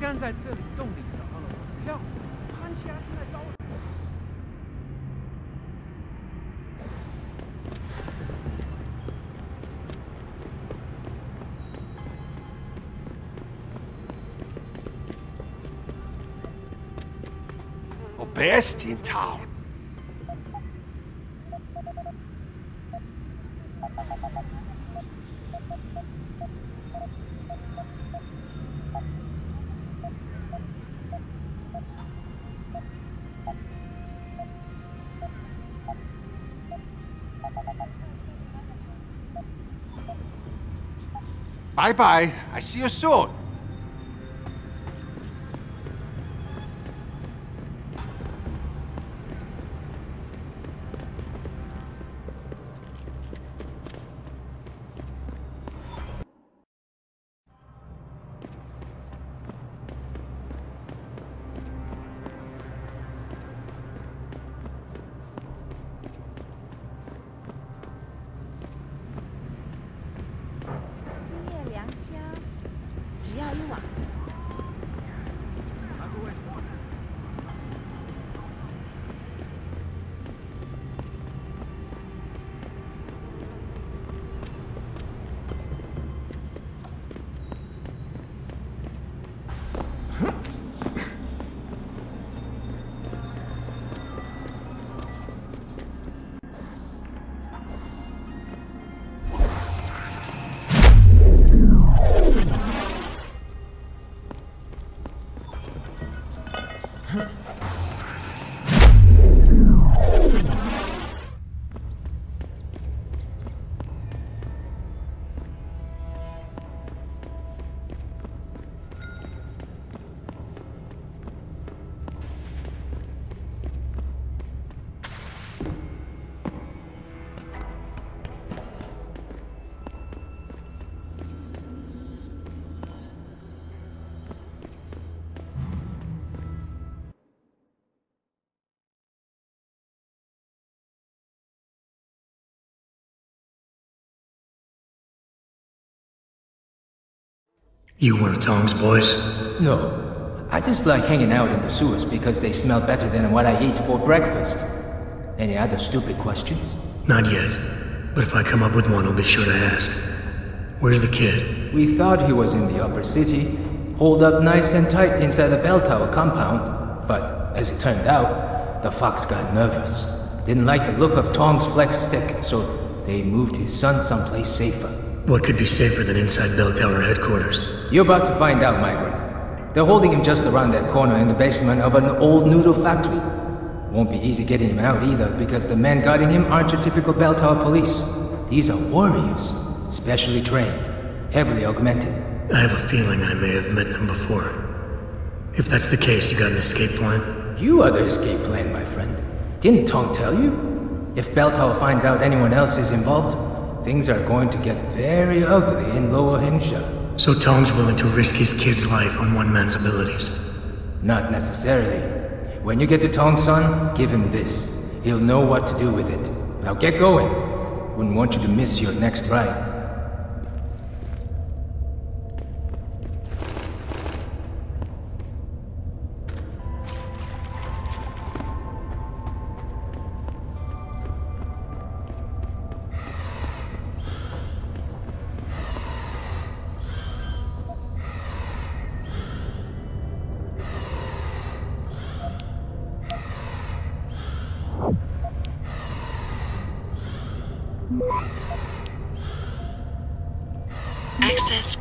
刚刚在这里洞里找到了我的票，潘奇亚正在找我。Oh, best in town. Bye-bye. I see you soon. You one of Tom's boys? No. I just like hanging out in the sewers because they smell better than what I eat for breakfast. Any other stupid questions? Not yet. But if I come up with one, I'll be sure to ask. Where's the kid? We thought he was in the upper city, holed up nice and tight inside the bell tower compound. But, as it turned out, the fox got nervous. Didn't like the look of Tong's flex stick, so they moved his son someplace safer. What could be safer than inside bell tower headquarters? You're about to find out, Migrant. They're holding him just around that corner in the basement of an old noodle factory. Won't be easy getting him out either, because the men guarding him aren't your typical bell tower police. These are warriors, specially trained, heavily augmented. I have a feeling I may have met them before. If that's the case, you got an escape plan? You are the escape plan, my friend. Didn't Tong tell you? If bell tower finds out anyone else is involved, things are going to get very ugly in Lower Hengsha. So Tong's willing to risk his kid's life on one man's abilities? Not necessarily. When you get to Tong's son, give him this. He'll know what to do with it. Now get going. Wouldn't want you to miss your next ride. Access.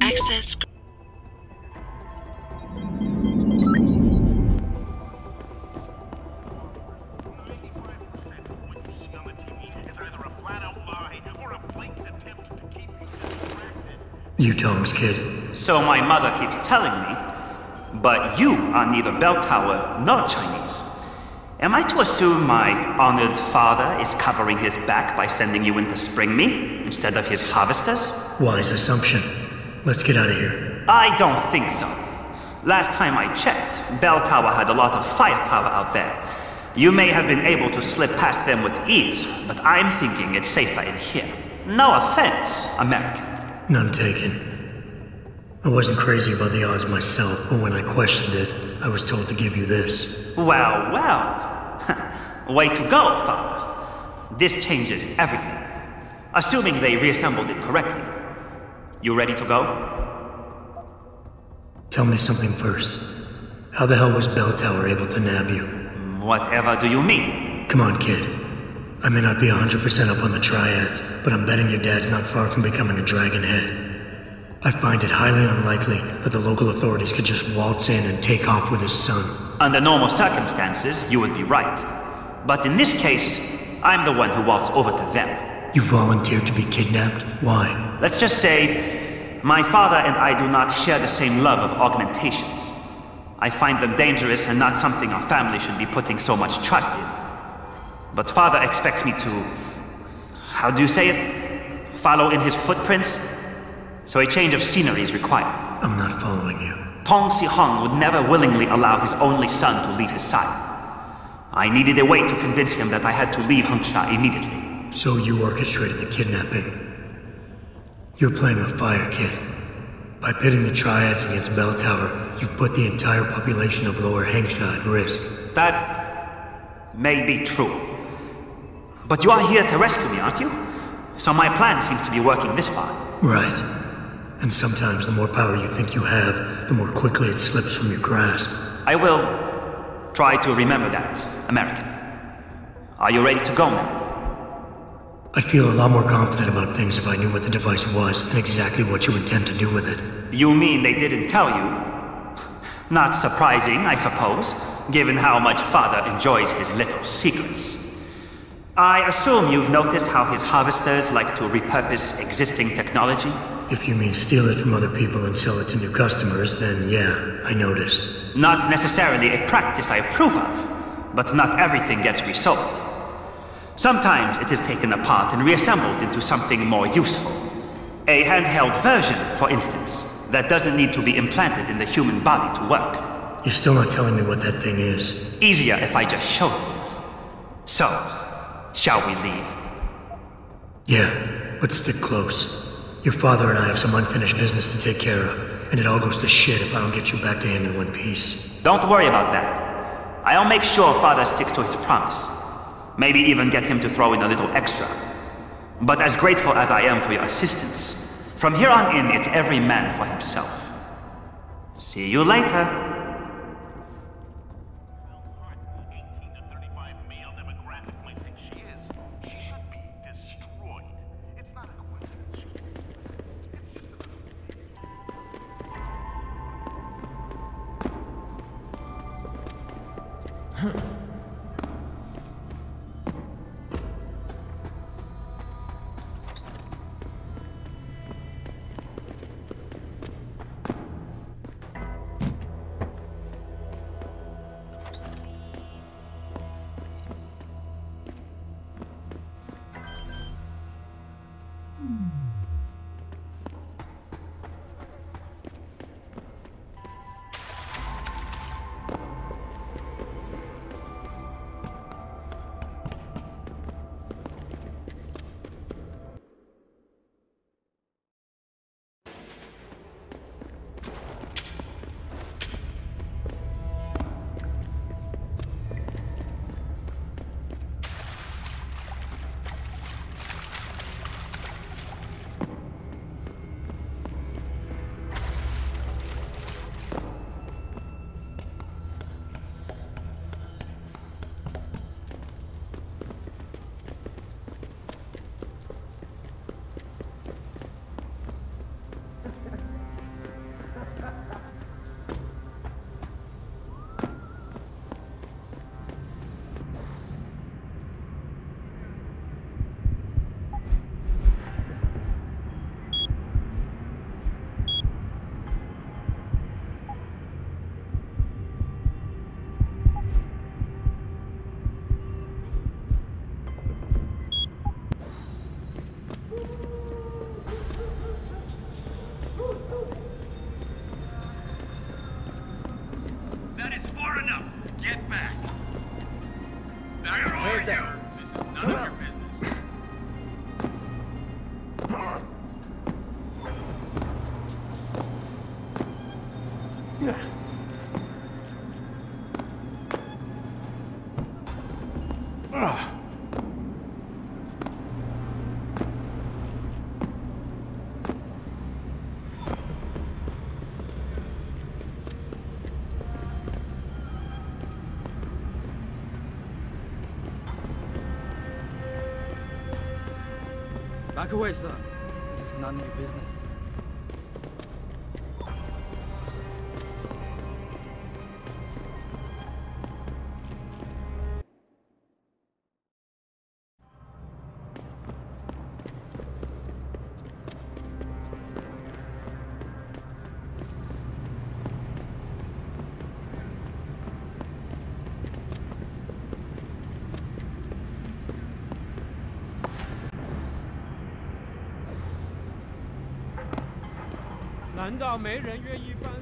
Access. You Tom's kid. So my mother keeps telling me, but you are neither bell tower nor Chinese. Am I to assume my honored father is covering his back by sending you in to spring me instead of his harvesters? Wise assumption. Let's get out of here. I don't think so. Last time I checked, Bell Tower had a lot of firepower out there. You may have been able to slip past them with ease, but I'm thinking it's safer in here. No offense, American. None taken. I wasn't crazy about the odds myself, but when I questioned it, I was told to give you this. Well, well. Way to go, Father. This changes everything. Assuming they reassembled it correctly. You ready to go? Tell me something first. How the hell was Bell Tower able to nab you? Whatever do you mean? Come on, kid. I may not be 100% up on the triads, but I'm betting your dad's not far from becoming a dragon head. I find it highly unlikely that the local authorities could just waltz in and take off with his son. Under normal circumstances, you would be right. But in this case, I'm the one who waltzed over to them. You volunteered to be kidnapped? Why? Let's just say, my father and I do not share the same love of augmentations. I find them dangerous and not something our family should be putting so much trust in. But father expects me to... how do you say it? Follow in his footprints? So a change of scenery is required. I'm not following you. Tong Si-hung would never willingly allow his only son to leave his side. I needed a way to convince him that I had to leave Hengsha immediately. So you orchestrated the kidnapping. You're playing with fire, kid. By pitting the triads against Bell Tower, you've put the entire population of Lower Hengsha at risk. That may be true. But you are here to rescue me, aren't you? So my plan seems to be working this far. Right. And sometimes the more power you think you have, the more quickly it slips from your grasp. I will try to remember that, American. Are you ready to go now? I'd feel a lot more confident about things if I knew what the device was and exactly what you intend to do with it. You mean they didn't tell you? Not surprising, I suppose, given how much Father enjoys his little secrets. I assume you've noticed how his harvesters like to repurpose existing technology? If you mean steal it from other people and sell it to new customers, then yeah, I noticed. Not necessarily a practice I approve of, but not everything gets resold. Sometimes it is taken apart and reassembled into something more useful. A handheld version, for instance, that doesn't need to be implanted in the human body to work. You're still not telling me what that thing is. Easier if I just show you. So, shall we leave? Yeah, but stick close. Your father and I have some unfinished business to take care of, and it all goes to shit if I don't get you back to him in one piece. Don't worry about that. I'll make sure Father sticks to his promise. Maybe even get him to throw in a little extra. But as grateful as I am for your assistance, from here on in, it's every man for himself. See you later. Get back. Where are you? This is none of your business. Back away, sir. This is none of your business. 难道没人愿意搬？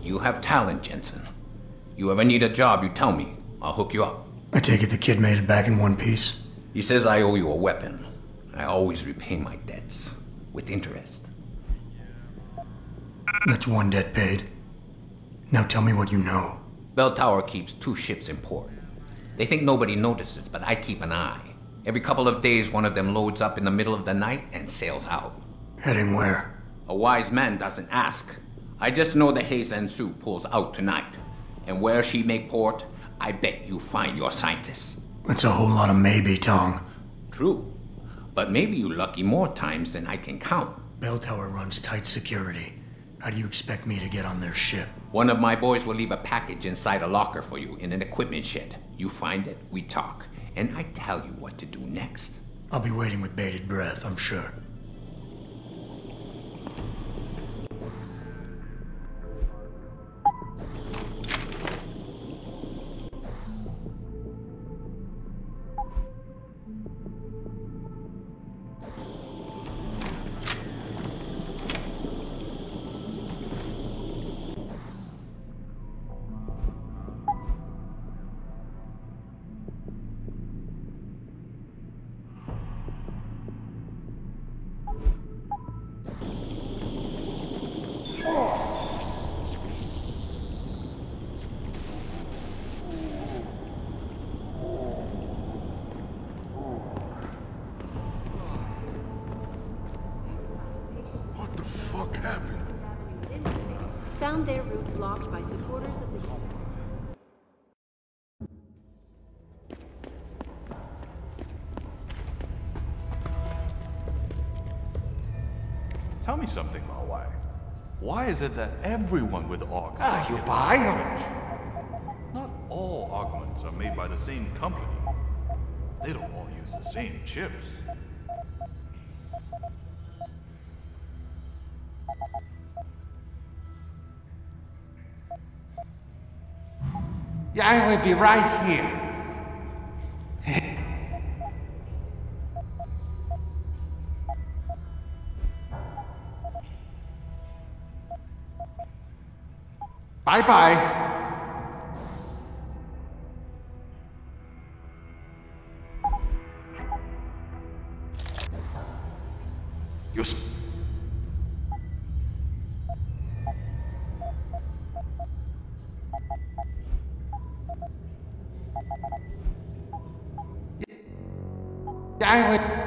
You have talent, Jensen. You ever need a job, you tell me. I'll hook you up. I take it the kid made it back in one piece? He says I owe you a weapon. I always repay my debts. With interest. That's one debt paid. Now tell me what you know. Bell Tower keeps 2 ships in port. They think nobody notices, but I keep an eye. Every couple of days, one of them loads up in the middle of the night and sails out. Heading where? A wise man doesn't ask. I just know the Heisan Su pulls out tonight. And where she make port, I bet you find your scientists. That's a whole lot of maybe, Tong. True. But maybe you lucky more times than I can count. Bell Tower runs tight security. How do you expect me to get on their ship? One of my boys will leave a package inside a locker for you in an equipment shed. You find it, we talk, and I tell you what to do next. I'll be waiting with bated breath, I'm sure. What the fuck happened? Found their route blocked by supporters of the... Tell me something, Mao Wai. Why is it that everyone with Augs... You buy them. Not all augments are made by the same company. They don't all use the same chips. Yeah, I will be right here. Bye-bye. I will.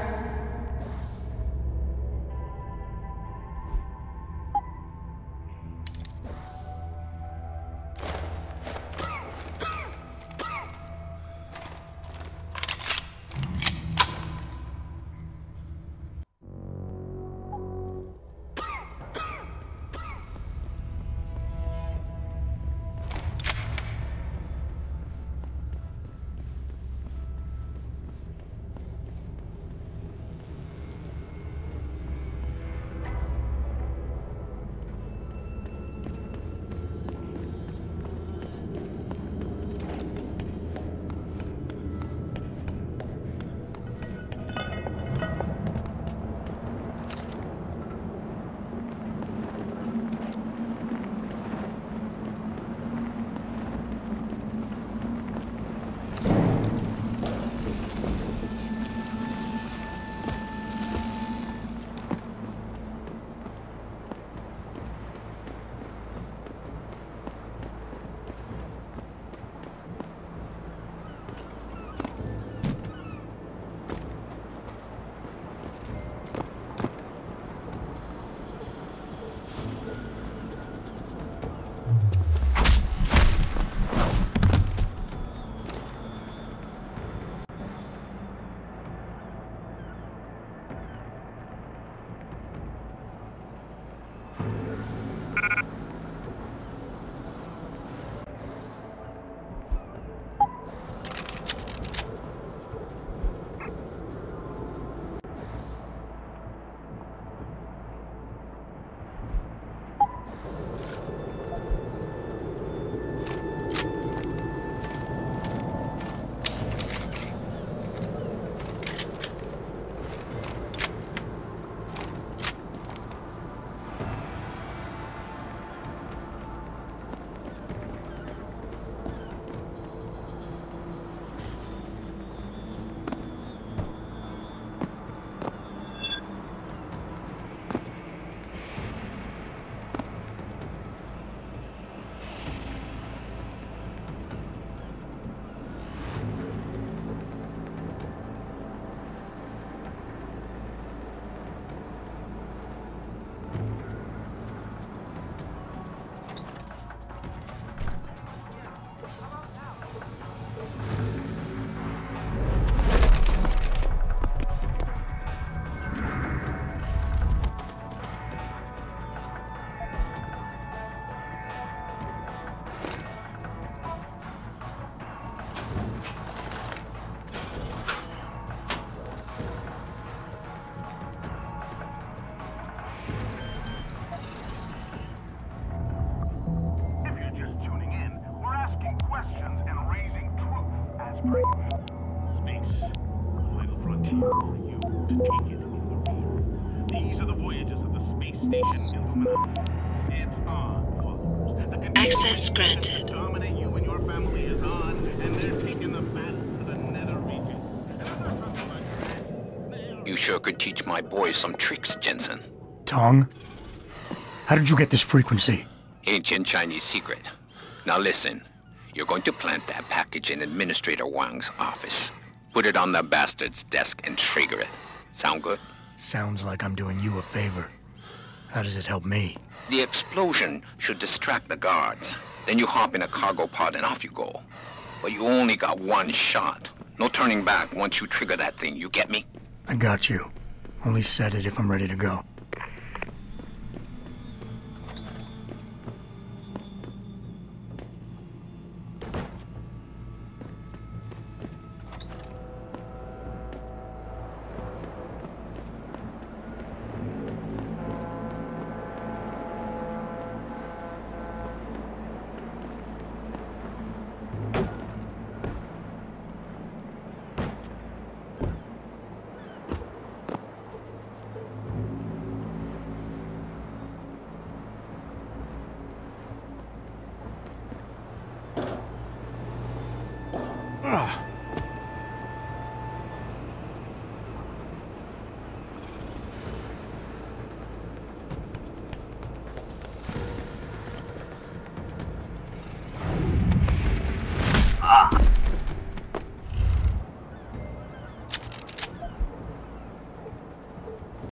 Access granted. You sure could teach my boys some tricks, Jensen. Tong? How did you get this frequency? Ancient Chinese secret. Now listen. You're going to plant that package in Administrator Wang's office. Put it on the bastard's desk and trigger it. Sound good? Sounds like I'm doing you a favor. How does it help me? The explosion should distract the guards. Then you hop in a cargo pod and off you go. But you only got one shot. No turning back once you trigger that thing, you get me? I got you. Only set it if I'm ready to go. Ugh.